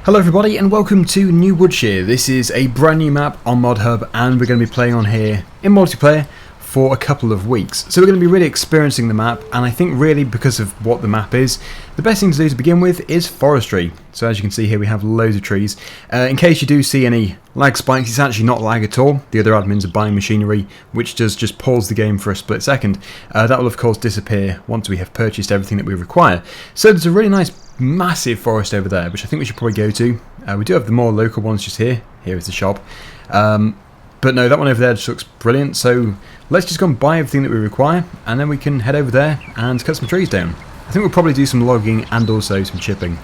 Hello everybody and welcome to New Woodshire. This is a brand new map on ModHub and we're going to be playing on here in multiplayer for a couple of weeks. So we're going to be really experiencing the map, and I think really because of what the map is, the best thing to do to begin with is forestry. So as you can see here we have loads of trees. In case you do see any lag spikes, it's actually not lag at all. The other admins are buying machinery which does just pause the game for a split second. That will of course disappear once we have purchased everything that we require. So there's a really nice massive forest over there, which I think we should probably go to. We do have the more local ones just here. Here is the shop. But no, that one over there just looks brilliant. So let's just go and buy everything that we require, and then we can head over there and cut some trees down. I think we'll probably do some logging and also some chipping.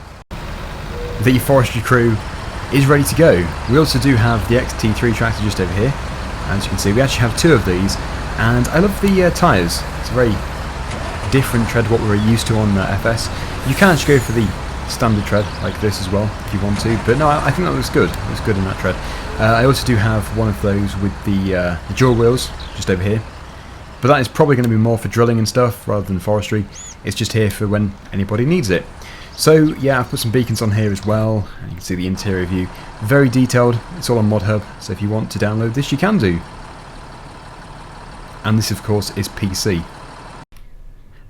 The forestry crew is ready to go. We also do have the XT3 tractor just over here. As you can see, we actually have two of these, and I love the tyres. It's a very different tread to what we're used to on FS. You can actually go for the standard tread like this as well if you want to, but no, I think that looks good. It looks good in that tread. I also do have one of those with the dual wheels just over here, but that is probably going to be more for drilling and stuff rather than forestry. It's just here for when anybody needs it. So yeah, I've put some beacons on here as well, and you can see the interior view. Very detailed. It's all on ModHub, so if you want to download this you can do. And this of course is PC.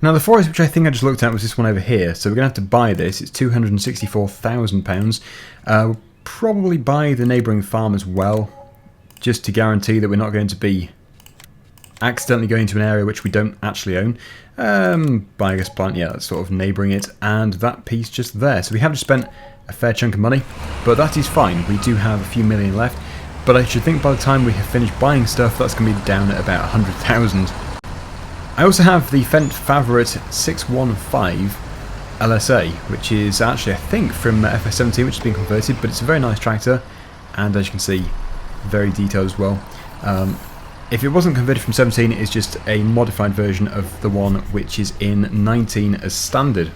Now the forest which I think I just looked at was this one over here, so we're going to have to buy this. It's £264,000. We'll probably buy the neighbouring farm as well, just to guarantee that we're not going to be accidentally going to an area which we don't actually own. Biogas plant, yeah, that's sort of neighbouring it, and that piece just there. So we have just spent a fair chunk of money, but that is fine. We do have a few million left, but I should think by the time we have finished buying stuff, that's going to be down at about 100,000. I also have the Fendt Favourite 615 LSA, which is actually, I think, from FS17, which has been converted, but it's a very nice tractor, and as you can see, very detailed as well. If it wasn't converted from 17, it's just a modified version of the one which is in 19 as standard.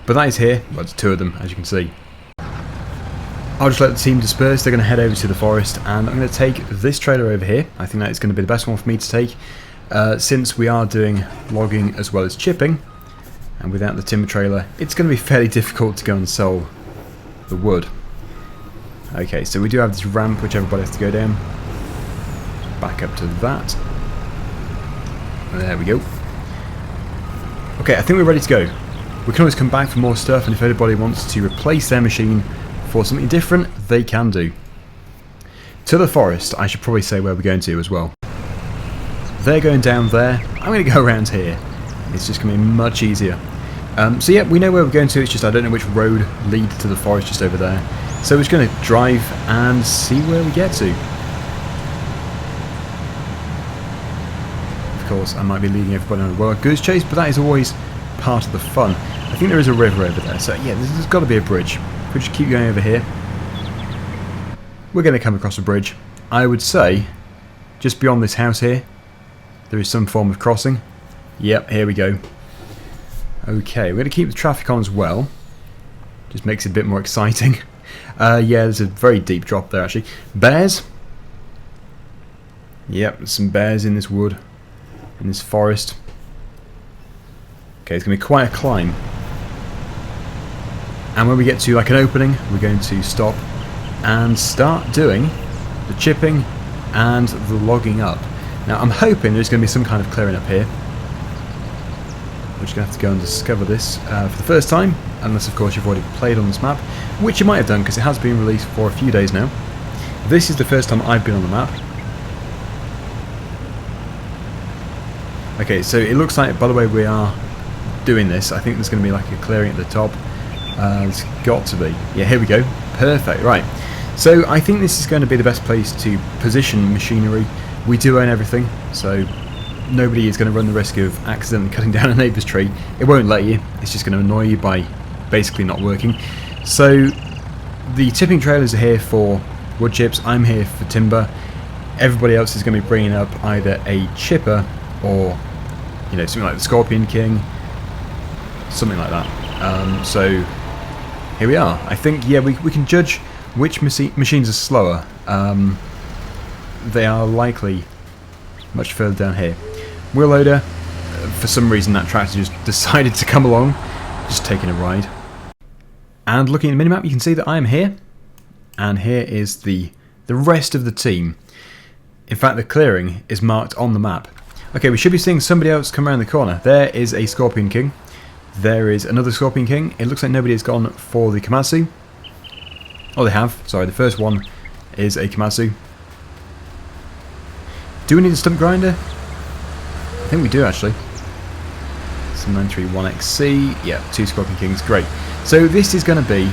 But that is here. Well, there's two of them, as you can see. I'll just let the team disperse. They're going to head over to the forest, and I'm going to take this trailer over here. I think that is going to be the best one for me to take. Since we are doing logging as well as chipping, and without the timber trailer it's going to be fairly difficult to go and sell the wood. Okay, so we do have this ramp which everybody has to go down. Back up to that. There we go. Okay, I think we're ready to go. We can always come back for more stuff, and if anybody wants to replace their machine for something different, they can do. To the forest, I should probably say where we're going to as well. They're going down there. I'm going to go around here. It's just going to be much easier. So yeah, we know where we're going to. It's just I don't know which road leads to the forest just over there. So we're just going to drive and see where we get to. Of course, I might be leading everybody on a wild goose chase, but that is always part of the fun. I think there is a river over there. So yeah, there's got to be a bridge. If we just keep going over here, we're going to come across a bridge. I would say, just beyond this house here, there is some form of crossing. Yep, here we go. Okay, we're going to keep the traffic on as well. Just makes it a bit more exciting. Yeah, there's a very deep drop there actually. Bears. Yep, there's some bears in this wood, in this forest. Okay, it's going to be quite a climb. And when we get to like an opening, we're going to stop and start doing the chipping and the logging up. Now I'm hoping there's going to be some kind of clearing up here. We're just going to have to go and discover this for the first time, unless of course you've already played on this map, which you might have done because it has been released for a few days now. This is the first time I've been on the map. Okay, so it looks like, by the way we are doing this, I think there's going to be like a clearing at the top. There's got to be. Yeah, here we go. Perfect, right. So I think this is going to be the best place to position machinery. We do own everything, so nobody is going to run the risk of accidentally cutting down a neighbour's tree. It won't let you, it's just going to annoy you by basically not working. So the tipping trailers are here for wood chips, I'm here for timber. Everybody else is going to be bringing up either a chipper or, you know, something like the Scorpion King, something like that. So here we are. I think, yeah, we can judge which machines are slower. They are likely much further down here. Wheel loader, for some reason that tractor just decided to come along, just taking a ride. And looking at the minimap, you can see that I am here. And here is the rest of the team. In fact, the clearing is marked on the map. Okay, we should be seeing somebody else come around the corner. There is a Scorpion King. There is another Scorpion King. It looks like nobody has gone for the Komatsu. Oh, they have. Sorry, the first one is a Komatsu. Do we need a stump grinder? I think we do, actually. Some 931XC. Yeah, 2 Scorpion Kings. Great. So this is going to be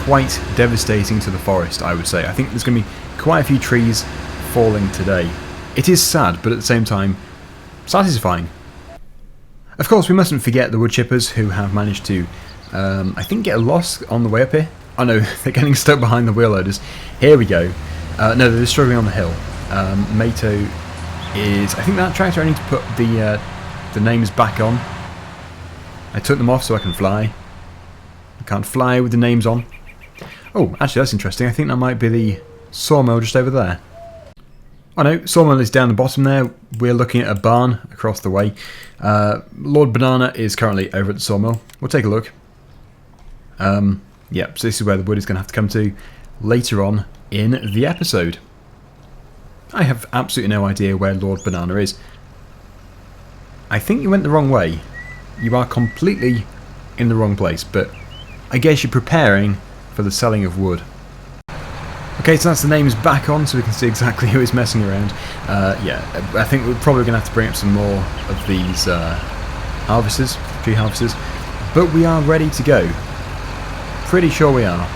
quite devastating to the forest, I would say. I think there's going to be quite a few trees falling today. It is sad, but at the same time, satisfying. Of course, we mustn't forget the wood chippers who have managed to, I think, get lost on the way up here. Oh no, they're getting stuck behind the wheel loaders. Here we go. No, they're struggling on the hill. Mato is... I think that tractor, I need to put the names back on. I took them off so I can fly. I can't fly with the names on. Oh, actually that's interesting. I think that might be the sawmill just over there. Oh no, sawmill is down the bottom there. We're looking at a barn across the way. Lord Banana is currently over at the sawmill. We'll take a look. Yeah, so this is where the wood is going to have to come to later on in the episode. I have absolutely no idea where Lord Banana is. I think you went the wrong way. You are completely in the wrong place, but I guess you're preparing for the selling of wood. Okay, so that's the names back on, so we can see exactly who is messing around. Yeah, I think we're probably going to have to bring up some more of these harvesters, tree harvesters, but we are ready to go. Pretty sure we are.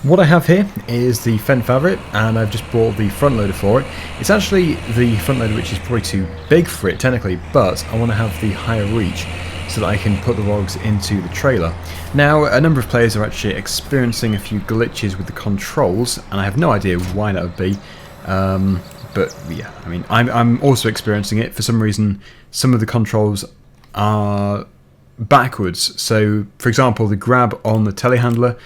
What I have here is the Fendt Favorite, and I've just bought the front loader for it. It's actually the front loader which is probably too big for it technically, but I want to have the higher reach so that I can put the logs into the trailer. Now, a number of players are actually experiencing a few glitches with the controls, and I have no idea why that would be. But yeah, I mean, I'm also experiencing it. For some reason, some of the controls are backwards. So, for example, the grab on the telehandler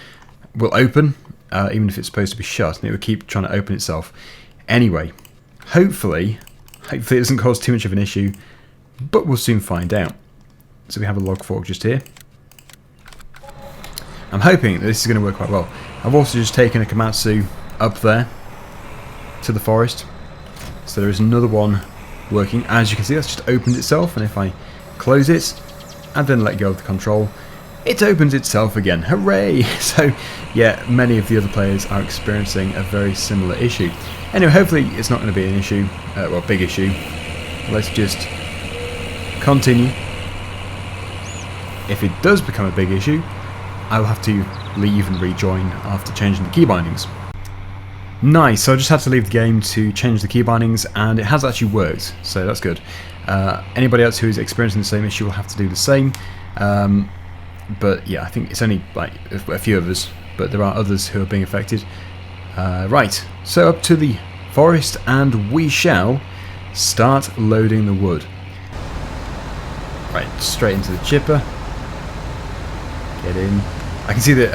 will open, even if it's supposed to be shut, and it will keep trying to open itself. Anyway, hopefully it doesn't cause too much of an issue, but we'll soon find out. So we have a log fork just here. I'm hoping that this is going to work quite well. I've also just taken a Komatsu up there to the forest, so there is another one working. As you can see, that's just opened itself, and if I close it and then let go of the control, it opens itself again. Hooray! So yeah, many of the other players are experiencing a very similar issue. Anyway, hopefully it's not going to be an issue, well, big issue. Let's just continue. If it does become a big issue, I'll have to leave and rejoin after changing the key bindings. Nice, so I just had to leave the game to change the key bindings, and it has actually worked, so that's good. Anybody else who is experiencing the same issue will have to do the same. But yeah, I think it's only like a few of us, but there are others who are being affected. Right, so up to the forest, and we shall start loading the wood. Right, straight into the chipper. Get in. I can see that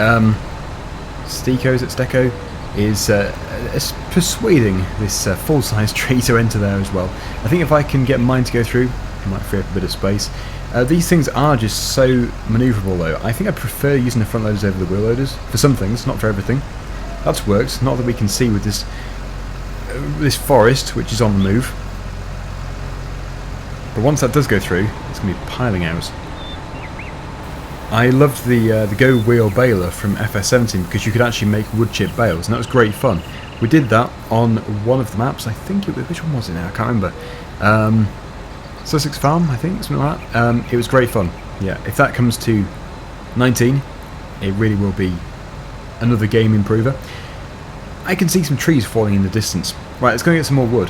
Steko is persuading this full-size tree to enter there as well. I think if I can get mine to go through, I might free up a bit of space. These things are just so manoeuvrable though. I think I prefer using the front loaders over the wheel loaders for some things, not for everything. That's worked, not that we can see with this forest which is on the move. But once that does go through, it's going to be piling out. I loved the Go Wheel baler from FS17 because you could actually make wood chip bales, and that was great fun. We did that on one of the maps. I think which one was it now? I can't remember. Sussex Farm, I think, something like that. It was great fun. Yeah, if that comes to 19, it really will be another game improver. I can see some trees falling in the distance. Right, let's go and get some more wood.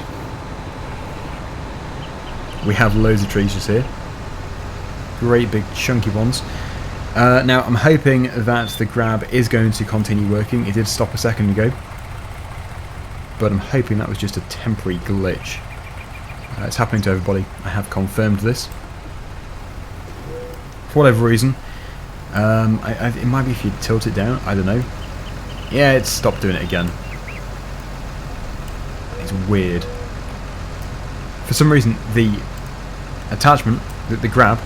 We have loads of trees just here. Great big chunky ones. Now I'm hoping that the grab is going to continue working. It did stop a second ago, but I'm hoping that was just a temporary glitch. It's happening to everybody. I have confirmed this. For whatever reason, it might be if you tilt it down. I don't know. Yeah, it's stopped doing it again. It's weird. For some reason, the attachment, the grab,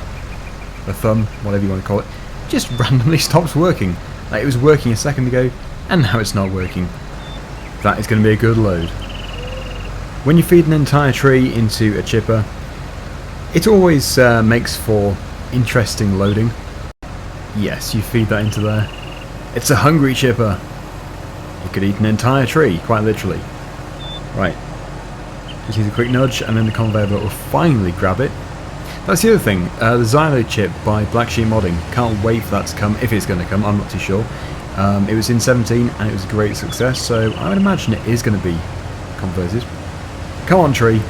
the thumb, whatever you want to call it, just randomly stops working. Like, it was working a second ago, and now it's not working. That is going to be a good load. When you feed an entire tree into a chipper, it always makes for interesting loading. Yes, you feed that into there. It's a hungry chipper. It could eat an entire tree, quite literally. Right. Just use a quick nudge, and then the conveyor belt will finally grab it. That's the other thing. The Xylo chip by Black Sheep Modding. Can't wait for that to come, if it's going to come. I'm not too sure. It was in 17, and it was a great success, so I would imagine it is going to be converted. Come on, tree.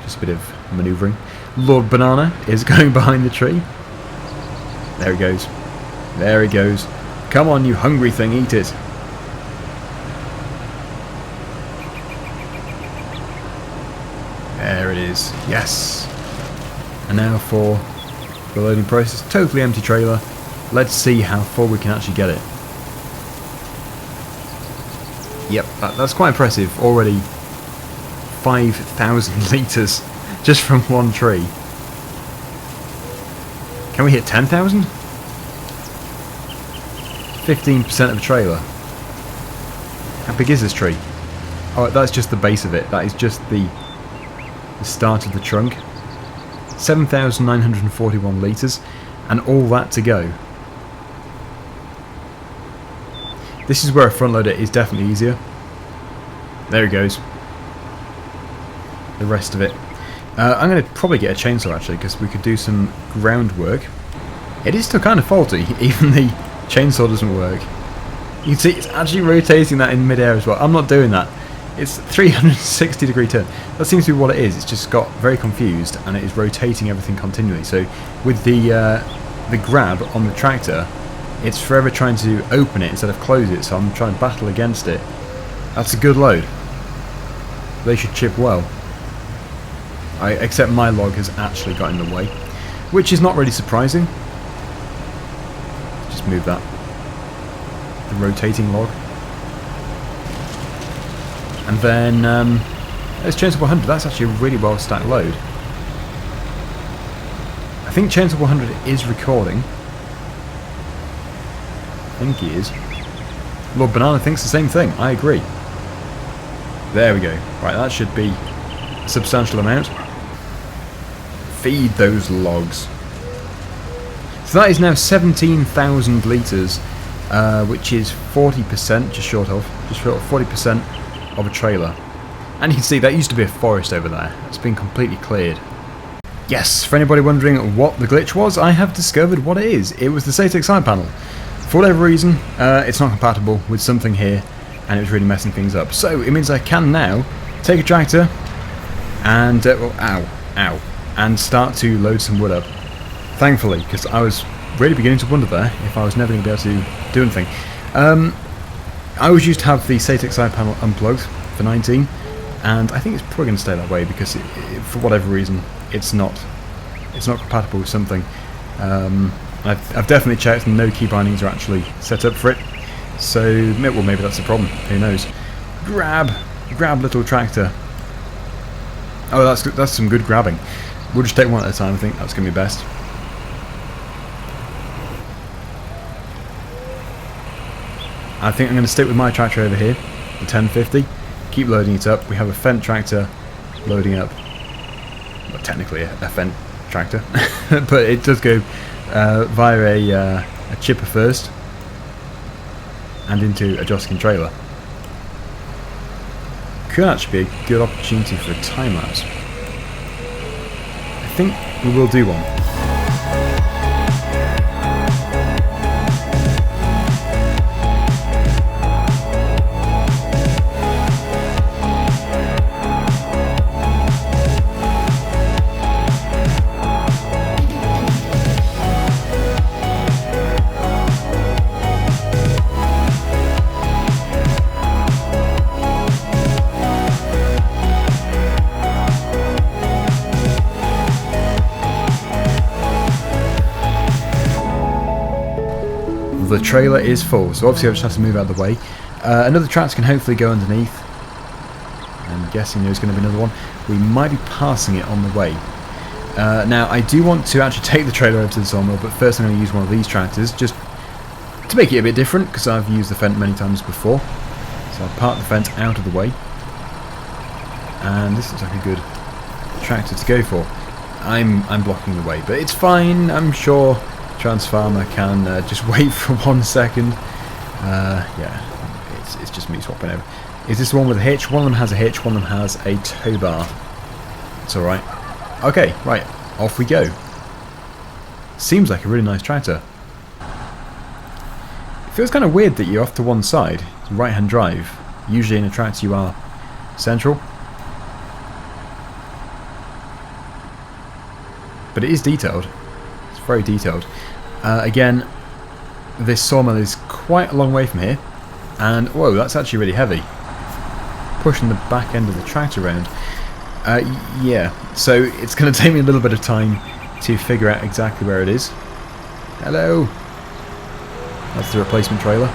Just a bit of manoeuvring. Lord Banana is going behind the tree. There he goes. There he goes. Come on, you hungry thing, eat it. There it is. Yes. And now for the loading process. Totally empty trailer. Let's see how far we can actually get it. Yep, that's quite impressive. Already 5,000 litres just from one tree. Can we hit 10,000? 15% of a trailer. How big is this tree? Oh, that's just the base of it. That is just the start of the trunk. 7,941 litres, and all that to go. This is where a front loader is definitely easier. There it goes. The rest of it. I'm going to probably get a chainsaw actually, because we could do some groundwork. It is still kind of faulty, even the chainsaw doesn't work. You can see it's actually rotating that in mid-air as well. I'm not doing that. It's 360 degree turn. That seems to be what it is. It's just got very confused and it is rotating everything continually. So with the grab on the tractor, it's forever trying to open it instead of close it. So I'm trying to battle against it. That's a good load. They should chip well. Except my log has actually got in the way, which is not really surprising. Just move that. The rotating log. And then there's Chainsaw 100. That's actually a really well stacked load. I think Chainsaw 100 is recording. I think he is. Lord Banana thinks the same thing. I agree. There we go. Right, that should be a substantial amount. Feed those logs. So that is now 17,000 litres, which is 40%, just short of 40% of a trailer. And you can see that used to be a forest over there. It's been completely cleared. Yes, for anybody wondering what the glitch was, I have discovered what it is. It was the Satex side panel. For whatever reason, it's not compatible with something here, and it was really messing things up. So it means I can now take a tractor and and start to load some wood up. Thankfully, because I was really beginning to wonder there if I was never going to be able to do anything. I always used to have the Satex side panel unplugged for 19, and I think it's probably going to stay that way because for whatever reason it's not compatible with something. I've definitely checked and no key bindings are actually set up for it, so well, maybe that's the problem, who knows. Grab little tractor. Oh, that's some good grabbing. We'll just take one at a time. I think that's going to be best. I think I'm going to stick with my tractor over here, the 1050. Keep loading it up. We have a Fendt tractor loading up. Well, technically a Fendt tractor, but it does go via a chipper first and into a Joskin trailer. Could actually be a good opportunity for a time lapse. I think we will do one. The trailer is full, so obviously I just have to move out of the way. Another tractor can hopefully go underneath. I'm guessing there's going to be another one. We might be passing it on the way. Now, I do want to actually take the trailer over to the sawmill, but first I'm going to use one of these tractors, just to make it a bit different, because I've used the Fendt many times before. So I'll park the Fendt out of the way. And this looks like a good tractor to go for. I'm blocking the way, but it's fine. I'm sure Transfarmer can just wait for 1 second. Yeah, it's just me swapping over. Is this the one with a hitch? One of them has a hitch, one of them has a tow bar. It's alright. Okay, right, off we go. Seems like a really nice tractor. It feels kind of weird that you're off to one side. It's right-hand drive. Usually in a tractor you are central. But it is detailed. It's very detailed. Again, this sawmill is quite a long way from here. And, whoa, that's actually really heavy. Pushing the back end of the tractor around. Yeah, so it's going to take me a little bit of time to figure out exactly where it is. Hello! That's the replacement trailer.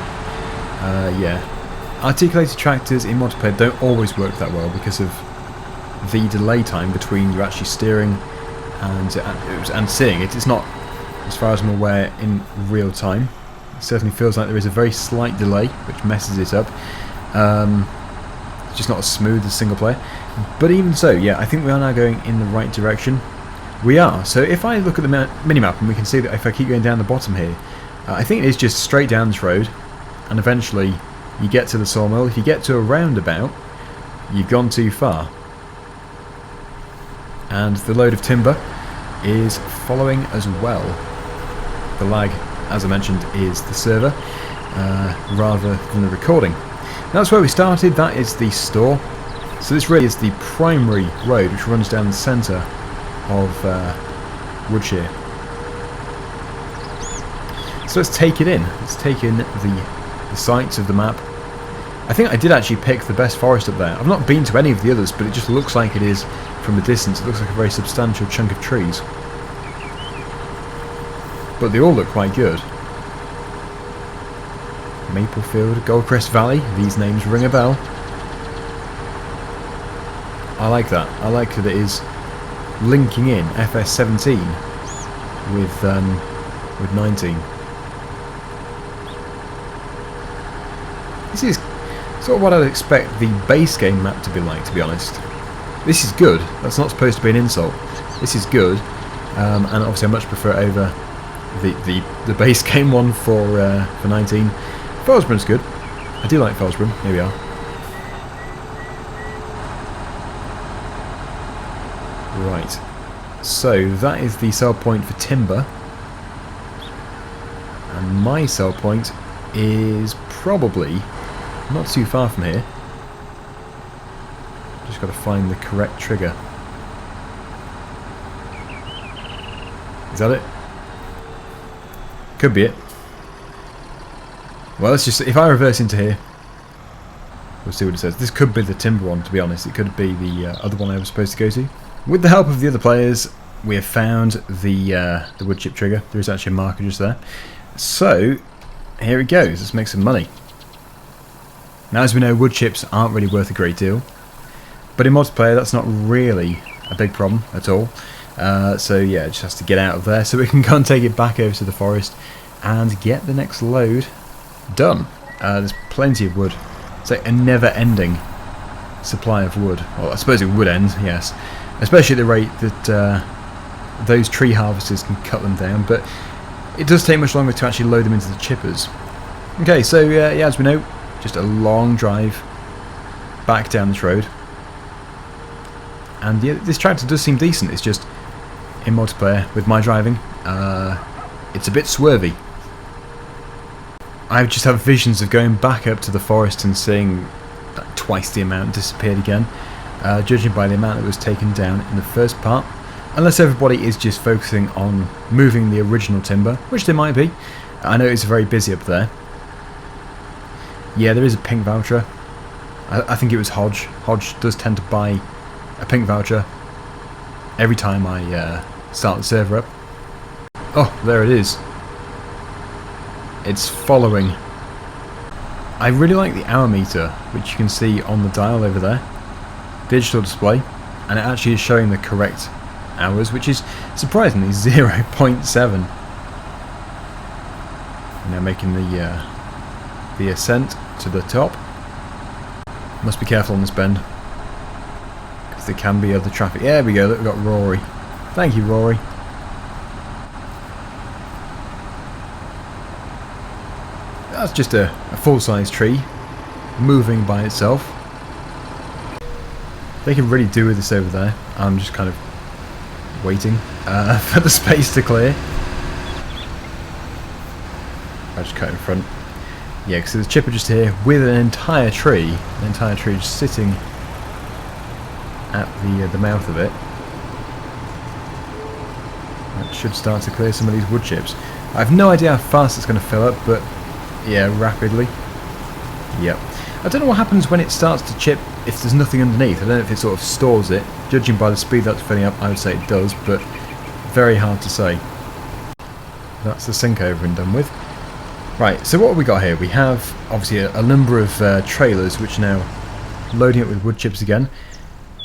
Yeah. Articulated tractors in multiplayer don't always work that well because of the delay time between you actually steering and seeing it. It's not, as far as I'm aware, in real time. It certainly feels like there is a very slight delay, which messes it up. It's just not as smooth as single player. But even so, yeah, I think we are now going in the right direction. We are. So if I look at the minimap, and we can see that if I keep going down the bottom here, I think it is just straight down this road, and eventually you get to the sawmill. If you get to a roundabout, you've gone too far. And the load of timber is following as well. The lag, as I mentioned, is the server rather than the recording. That's where we started. That is the store. So this really is the primary road which runs down the centre of Woodshire. So let's take it in. Let's take in the sights of the map. I think I did actually pick the best forest up there. I've not been to any of the others, but it just looks like it is from the distance. It looks like a very substantial chunk of trees. But they all look quite good. Maplefield, Goldcrest Valley, these names ring a bell. I like that. I like that it is linking in FS17 with 19. This is sort of what I'd expect the base game map to be like, to be honest. This is good. That's not supposed to be an insult. This is good, and obviously I much prefer it over the base game one for 19. Fellsbrun's good. I do like Fellsbrun. Here we are. Right. So that is the sell point for timber, and my sell point is probably not too far from here. Just got to find the correct trigger. Is that it? Could be it. Well, let's just, if I reverse into here, we'll see what it says. This could be the timber one, to be honest. It could be the other one I was supposed to go to. With the help of the other players, we have found the wood chip trigger. There is actually a marker just there. So, here it goes. Let's make some money. Now, as we know, wood chips aren't really worth a great deal. But in multiplayer, that's not really a big problem at all. So yeah, it just has to get out of there so we can go and take it back over to the forest and get the next load done. There's plenty of wood. It's like a never-ending supply of wood. Well, I suppose it would end, yes. Especially at the rate that those tree harvesters can cut them down, but it does take much longer to actually load them into the chippers. Okay, so yeah, as we know, just a long drive back down this road. And yeah, this tractor does seem decent. It's just, in multiplayer, with my driving, it's a bit swervy. I just have visions of going back up to the forest and seeing that twice the amount disappeared again, judging by the amount that was taken down in the first part. Unless everybody is just focusing on moving the original timber, which they might be. I know it's very busy up there. Yeah, there is a pink voucher. I think it was Hodge. Hodge does tend to buy a pink voucher every time I start the server up. Oh, there it is. It's following. I really like the hour meter, which you can see on the dial over there. Digital display, and it actually is showing the correct hours, which is surprisingly 0.7. Now making the ascent to the top. Must be careful on this bend, because there can be other traffic. There we go, look, we've got Rory. Thank you, Rory. That's just a full-size tree, moving by itself. They can really do with this over there. I'm just kind of waiting for the space to clear. I just cut in front. Yeah, because there's a chipper just here with an entire tree. An entire tree just sitting at the mouth of it. That should start to clear some of these wood chips. I have no idea how fast it's going to fill up, but yeah, rapidly. Yep. I don't know what happens when it starts to chip if there's nothing underneath. I don't know if it sort of stores it. Judging by the speed that's filling up, I would say it does, but very hard to say. That's the sink over and done with. Right, so what have we got here? We have obviously a number of trailers which are now loading up with wood chips again.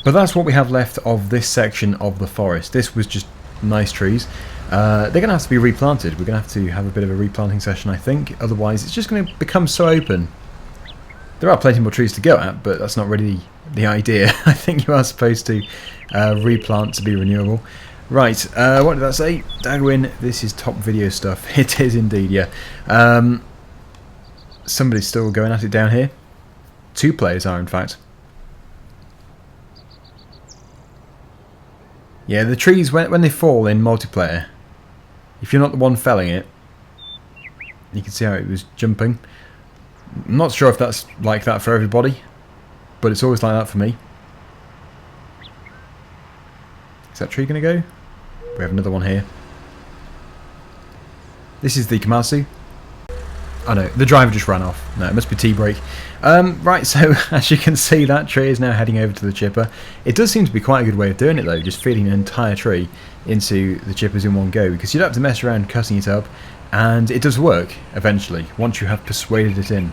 But that's what we have left of this section of the forest. This was just nice trees. They're going to have to be replanted. We're going to have a bit of a replanting session, I think. Otherwise, it's just going to become so open. There are plenty more trees to go at, but that's not really the idea. I think you are supposed to replant to be renewable. Right, what did I say? Daggerwin, this is top video stuff. It is indeed, yeah. Somebody's still going at it down here. 2 players are, in fact. Yeah, the trees, when they fall in multiplayer, if you're not the one felling it, you can see how it was jumping. I'm not sure if that's like that for everybody, but it's always like that for me. Is that tree going to go? We have another one here. This is the Komatsu. Oh no, the driver just ran off. No, it must be T-brake. Right, so as you can see, that tree is now heading over to the chipper. It does seem to be quite a good way of doing it though, just feeding an entire tree into the chippers in one go, because you don't have to mess around cutting it up, and it does work eventually, once you have persuaded it in.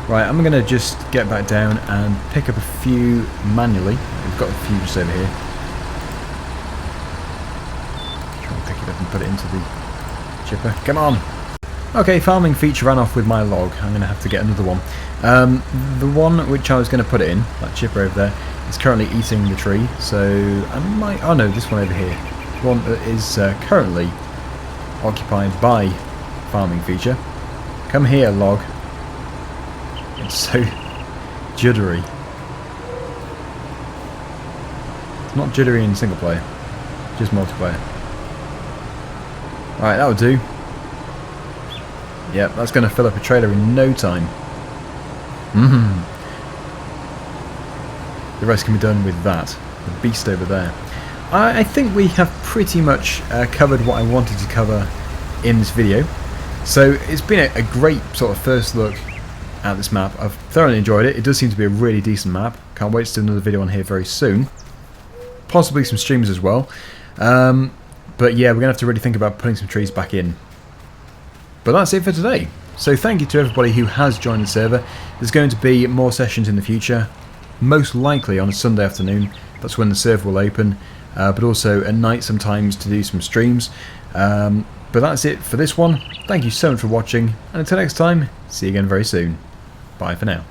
Right, I'm going to just get back down and pick up a few manually. We've got a few just over here. Try and pick it up and put it into the chipper. Come on! Okay, farming feature ran off with my log. I'm going to have to get another one. The one which I was going to put it in, that chipper over there, is currently eating the tree, so I might... Oh no, this one over here. The one that is currently occupied by farming feature. Come here, log. It's so juddery. It's not juddery in single player, just multiplayer. Right, that'll do. Yep, that's going to fill up a trailer in no time. The rest can be done with that. The beast over there. I think we have pretty much covered what I wanted to cover in this video. So it's been a great sort of first look at this map. I've thoroughly enjoyed it. It does seem to be a really decent map. Can't wait to do another video on here very soon. Possibly some streams as well. But yeah, we're going to have to really think about putting some trees back in. But that's it for today. So thank you to everybody who has joined the server. There's going to be more sessions in the future. Most likely on a Sunday afternoon. That's when the server will open. But also at night sometimes to do some streams. But that's it for this one. Thank you so much for watching. And until next time, see you again very soon. Bye for now.